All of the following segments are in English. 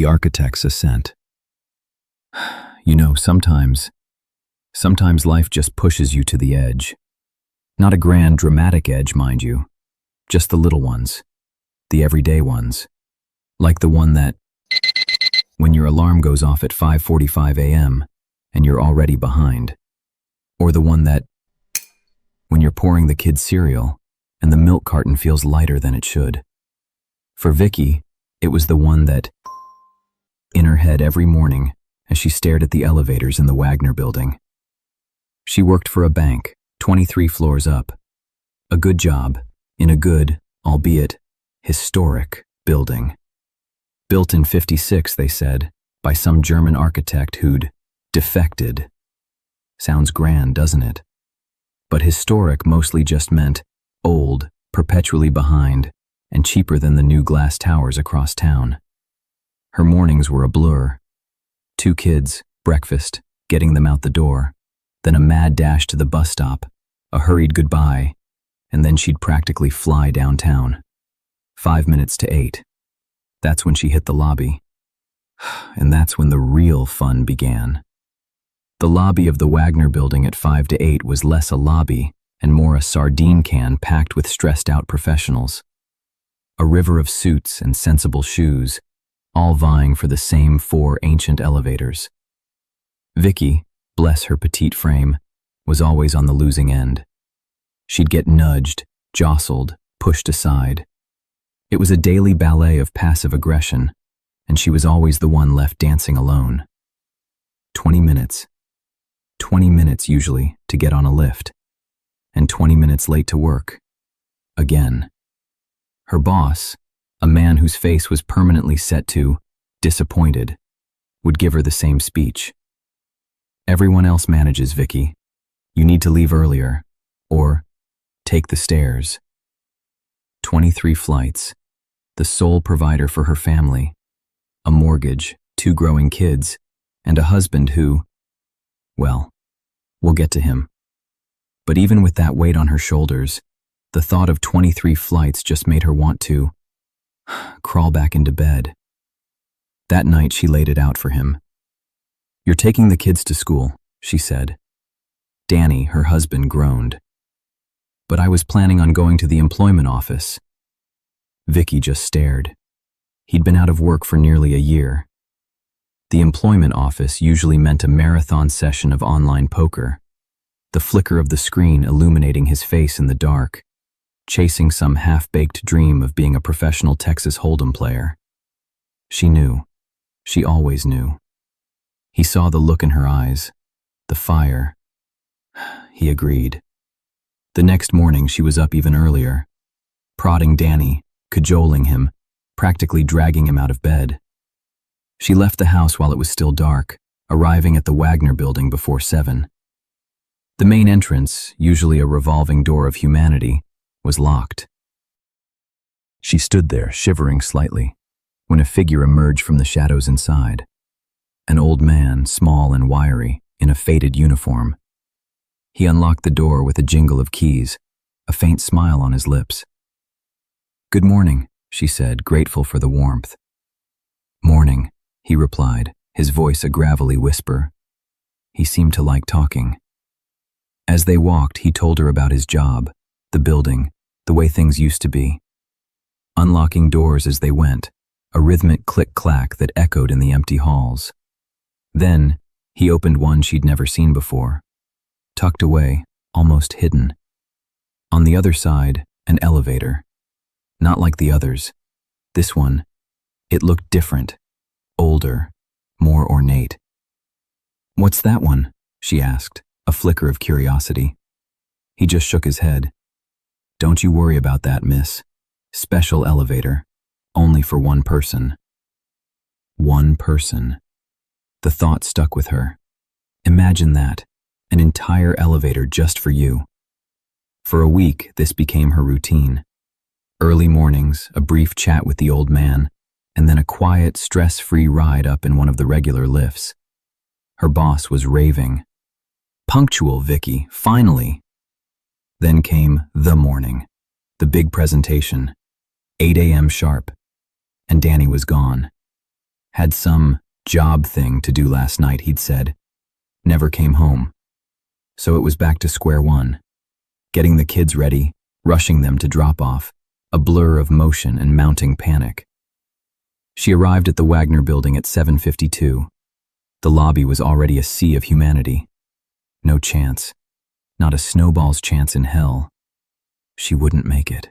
The architect's ascent. You know, sometimes life just pushes you to the edge. Not a grand, dramatic edge, mind you. Just the little ones. The everyday ones. Like the one that, when your alarm goes off at 5:45 a.m. and you're already behind. Or the one that, when you're pouring the kids' cereal and the milk carton feels lighter than it should. For Vicky, it was the one that, in her head every morning as she stared at the elevators in the Wagner building. She worked for a bank, 23 floors up. A good job, in a good, albeit historic, building. Built in '56, they said, by some German architect who'd defected. Sounds grand, doesn't it? But historic mostly just meant old, perpetually behind, and cheaper than the new glass towers across town. Her mornings were a blur. 2 kids, breakfast, getting them out the door, then a mad dash to the bus stop, a hurried goodbye, and then she'd practically fly downtown. 5 minutes to 8. That's when she hit the lobby. And that's when the real fun began. The lobby of the Wagner building at 5 to 8 was less a lobby and more a sardine can packed with stressed-out professionals. A river of suits and sensible shoes, all vying for the same 4 ancient elevators. Vicky, bless her petite frame, was always on the losing end. She'd get nudged, jostled, pushed aside. It was a daily ballet of passive aggression, and she was always the one left dancing alone. 20 minutes. 20 minutes usually to get on a lift, and 20 minutes late to work. Again. Her boss, a man whose face was permanently set to disappointed, would give her the same speech. Everyone else manages, Vicky. You need to leave earlier, or take the stairs. 23 flights, the sole provider for her family, a mortgage, 2 growing kids, and a husband who, well, we'll get to him. But even with that weight on her shoulders, the thought of 23 flights just made her want to crawl back into bed. That night she laid it out for him. You're taking the kids to school, she said. Danny, her husband, groaned. But I was planning on going to the employment office. Vicky just stared. He'd been out of work for nearly a year. The employment office usually meant a marathon session of online poker, the flicker of the screen illuminating his face in the dark, chasing some half-baked dream of being a professional Texas Hold'em player. She knew. She always knew. He saw the look in her eyes, the fire. He agreed. The next morning she was up even earlier, prodding Danny, cajoling him, practically dragging him out of bed. She left the house while it was still dark, arriving at the Wagner building before 7. The main entrance, usually a revolving door of humanity, was locked. She stood there, shivering slightly, when a figure emerged from the shadows inside. An old man, small and wiry, in a faded uniform. He unlocked the door with a jingle of keys, a faint smile on his lips. "Good morning," she said, grateful for the warmth. "Morning," he replied, his voice a gravelly whisper. He seemed to like talking. As they walked, he told her about his job, the building, the way things used to be. Unlocking doors as they went, a rhythmic click-clack that echoed in the empty halls. Then, he opened one she'd never seen before, tucked away, almost hidden. On the other side, an elevator. Not like the others. This one, it looked different, older, more ornate. "What's that one?" she asked, a flicker of curiosity. He just shook his head. "Don't you worry about that, miss. Special elevator. Only for one person." One person. The thought stuck with her. Imagine that. An entire elevator just for you. For a week, this became her routine. Early mornings, a brief chat with the old man, and then a quiet, stress-free ride up in one of the regular lifts. Her boss was raving. "Punctual, Vicky, finally." Then came the morning, the big presentation, 8 a.m. sharp, and Danny was gone. Had some job thing to do last night, he'd said. Never came home. So it was back to square one. Getting the kids ready, rushing them to drop off, a blur of motion and mounting panic. She arrived at the Wagner building at 7:52. The lobby was already a sea of humanity. No chance. Not a snowball's chance in hell. She wouldn't make it.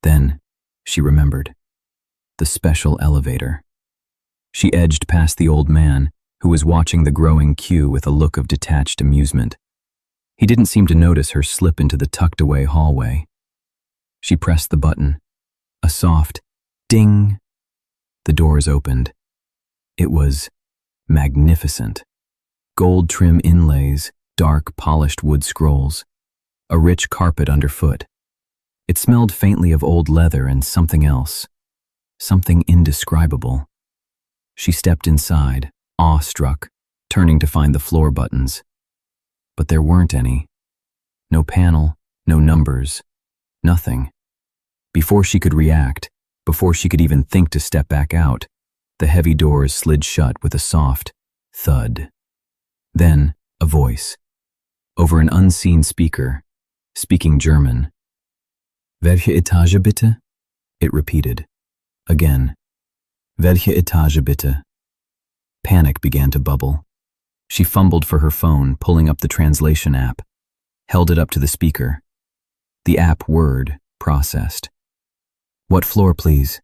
Then, she remembered. The special elevator. She edged past the old man, who was watching the growing queue with a look of detached amusement. He didn't seem to notice her slip into the tucked-away hallway. She pressed the button. A soft ding. The doors opened. It was magnificent. Gold trim inlays, dark polished wood scrolls, a rich carpet underfoot. It smelled faintly of old leather and something else, something indescribable. She stepped inside, awestruck, turning to find the floor buttons. But there weren't any. No panel, no numbers, nothing. Before she could react, before she could even think to step back out, the heavy doors slid shut with a soft thud. Then, a voice. Over an unseen speaker, speaking German. Welche Etage bitte? It repeated. Again. Welche Etage bitte? Panic began to bubble. She fumbled for her phone, pulling up the translation app, held it up to the speaker. The app word processed. What floor, please?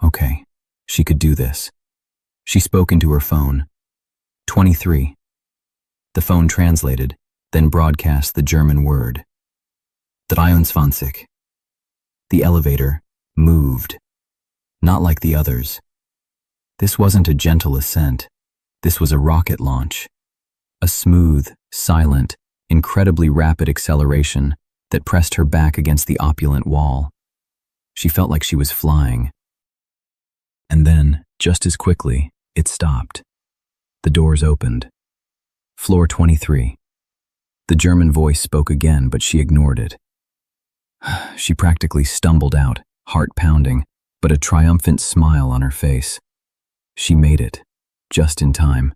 Okay, she could do this. She spoke into her phone. 23. The phone translated, then broadcast the German word. 23. The elevator moved. Not like the others. This wasn't a gentle ascent. This was a rocket launch. A smooth, silent, incredibly rapid acceleration that pressed her back against the opulent wall. She felt like she was flying. And then, just as quickly, it stopped. The doors opened. Floor 23. The German voice spoke again, but she ignored it. She practically stumbled out, heart pounding, but a triumphant smile on her face. She made it, just in time.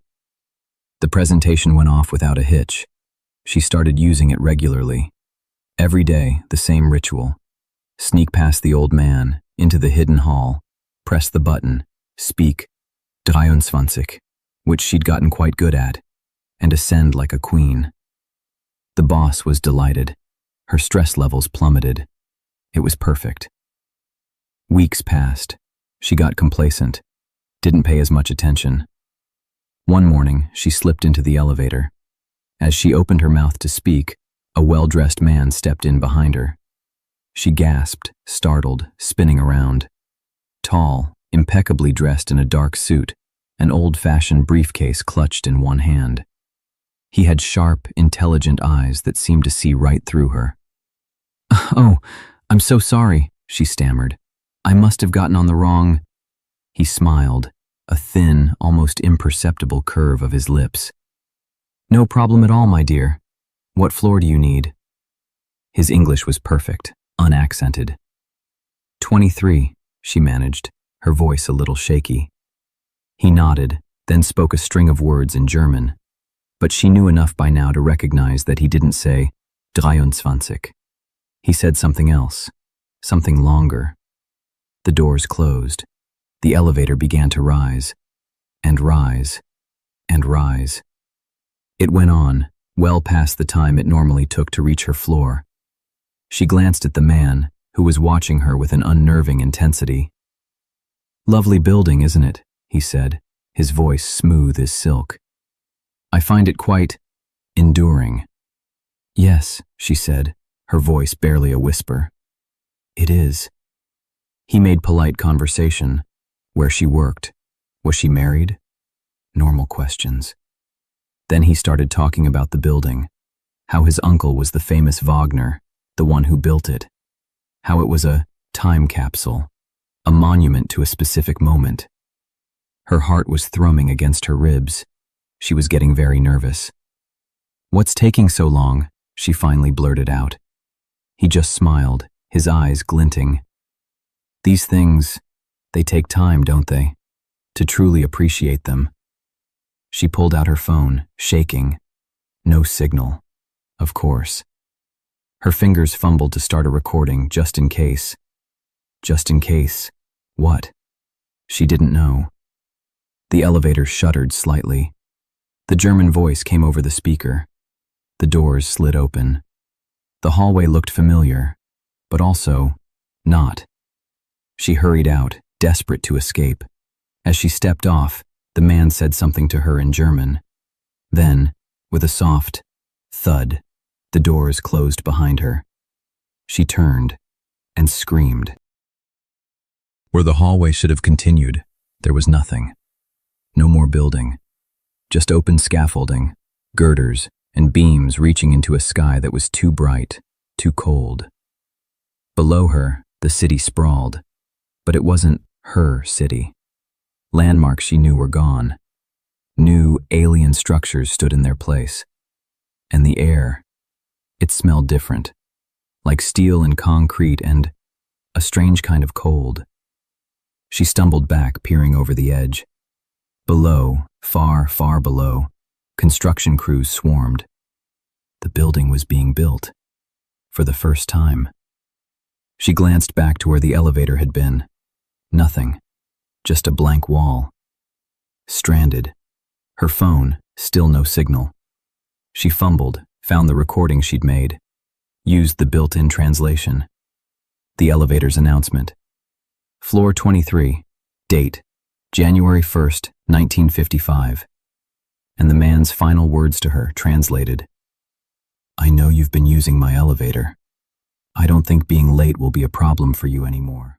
The presentation went off without a hitch. She started using it regularly. Every day, the same ritual. Sneak past the old man, into the hidden hall, press the button, speak 23, which she'd gotten quite good at, and ascend like a queen. The boss was delighted. Her stress levels plummeted. It was perfect. Weeks passed. She got complacent, didn't pay as much attention. One morning, she slipped into the elevator. As she opened her mouth to speak, a well-dressed man stepped in behind her. She gasped, startled, spinning around. Tall, impeccably dressed in a dark suit, an old-fashioned briefcase clutched in one hand. He had sharp, intelligent eyes that seemed to see right through her. "Oh, I'm so sorry," she stammered. "I must have gotten on the wrong—" He smiled, a thin, almost imperceptible curve of his lips. "No problem at all, my dear. What floor do you need?" His English was perfect, unaccented. 23, she managed, her voice a little shaky. He nodded, then spoke a string of words in German, but she knew enough by now to recognize that he didn't say 23. He said something else, something longer. The doors closed. The elevator began to rise, and rise, and rise. It went on, well past the time it normally took to reach her floor. She glanced at the man, who was watching her with an unnerving intensity. "Lovely building, isn't it?" he said, his voice smooth as silk. "I find it quite enduring." "Yes," she said, her voice barely a whisper. "It is." He made polite conversation. Where she worked. Was she married? Normal questions. Then he started talking about the building, how his uncle was the famous Wagner, the one who built it, how it was a time capsule, a monument to a specific moment. Her heart was thrumming against her ribs. She was getting very nervous. "What's taking so long?" she finally blurted out. He just smiled, his eyes glinting. "These things, they take time, don't they?" to truly appreciate them. She pulled out her phone, shaking. No signal. Of course. Her fingers fumbled to start a recording, just in case. Just in case. What? She didn't know. The elevator shuddered slightly. The German voice came over the speaker. The doors slid open. The hallway looked familiar, but also not. She hurried out, desperate to escape. As she stepped off, the man said something to her in German. Then, with a soft thud, the doors closed behind her. She turned and screamed. Where the hallway should have continued, there was nothing. No more building. Just open scaffolding, girders, and beams reaching into a sky that was too bright, too cold. Below her, the city sprawled, but it wasn't her city. Landmarks she knew were gone. New, alien structures stood in their place. And the air, it smelled different, like steel and concrete and a strange kind of cold. She stumbled back, peering over the edge. Below, far, far below, construction crews swarmed. The building was being built, for the first time. She glanced back to where the elevator had been. Nothing, just a blank wall. Stranded. Her phone, still no signal. She fumbled, found the recording she'd made, used the built-in translation. The elevator's announcement. Floor 23, date, January 1st, 1955. And the man's final words to her, translated. I know you've been using my elevator. I don't think being late will be a problem for you anymore.